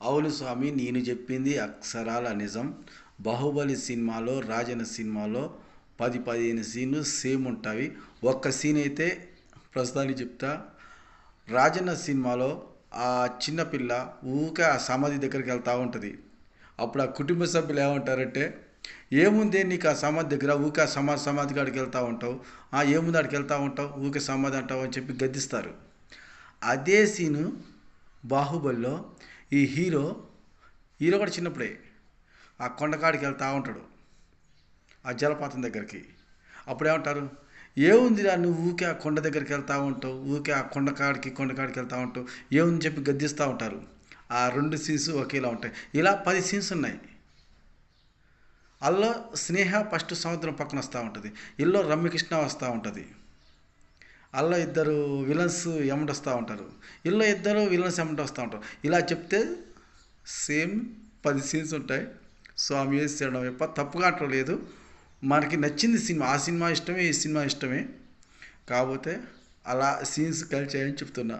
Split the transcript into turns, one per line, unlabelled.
అవును స్వామి, నేను చెప్పింది అక్షరాల నిజం. 'బాహుబలి' సినిమాలో, 'రాజన్న' సినిమాలో 10, 15 సీన్లు సేమ్ ఉంటాయి. ఒక్క సీన్ అయితే ప్రస్తుతానికి చెప్తా. 'రాజన్న' సినిమాలో ఆ చిన్నపిల్ల ఊకే ఆ సమాధి దగ్గరికి వెళ్తూ ఉంటుంది. అప్పుడు ఆ కుటుంబ సభ్యులు ఏమంటారంటే, ఏముంది నీకు ఆ సమాధి దగ్గర, ఊకే ఆ సమాధి కాడికి వెళ్తూ ఉంటావు, ఏముంది ఆడికి వెళ్తూ ఉంటావు, ఊకే సమాధి అంటావు అని చెప్పి గద్దిస్తారు. అదే సీను 'బాహుబలిలో' ఈ హీరో కూడా చిన్నప్పుడే ఆ కొండకాడికి వెళ్తూ ఉంటాడు, ఆ జలపాతం దగ్గరికి. అప్పుడు ఏమంటారు, ఏముందిరా నువ్వు ఊకే ఆ కొండ దగ్గరికి వెళ్తూ ఉంటావు, ఊకే ఆ కొండకాడికి వెళ్తూ ఉంటావు, ఏముందని చెప్పి గద్దిస్తూ ఉంటారు. ఆ రెండు సీన్స్ ఒకేలా ఉంటాయి. ఇలా 10 సీన్స్ ఉన్నాయి. అందులో స్నేహ ఫస్ట్ సముద్రం పక్కన వస్తూ ఉంటుంది, ఇల్లో రమ్యకృష్ణ వస్తూ ఉంటుంది, అల్ల ఇద్దరు విలన్స్ ఎమ్మటి వస్తూ ఉంటారు, ఇల్లో ఇద్దరు విలన్స్ ఎమ్మటి వస్తూ ఉంటారు. ఇలా చెప్తే సేమ్ 10 సీన్స్ ఉంటాయి. స్వామి వేసేయడం తప్ప తప్పుగా అంటం లేదు. మనకి నచ్చింది సినిమా, ఆ సినిమా ఇష్టమే, ఈ సినిమా ఇష్టమే. కాకపోతే అలా సీన్స్ కలిచాయని చెప్తున్నా.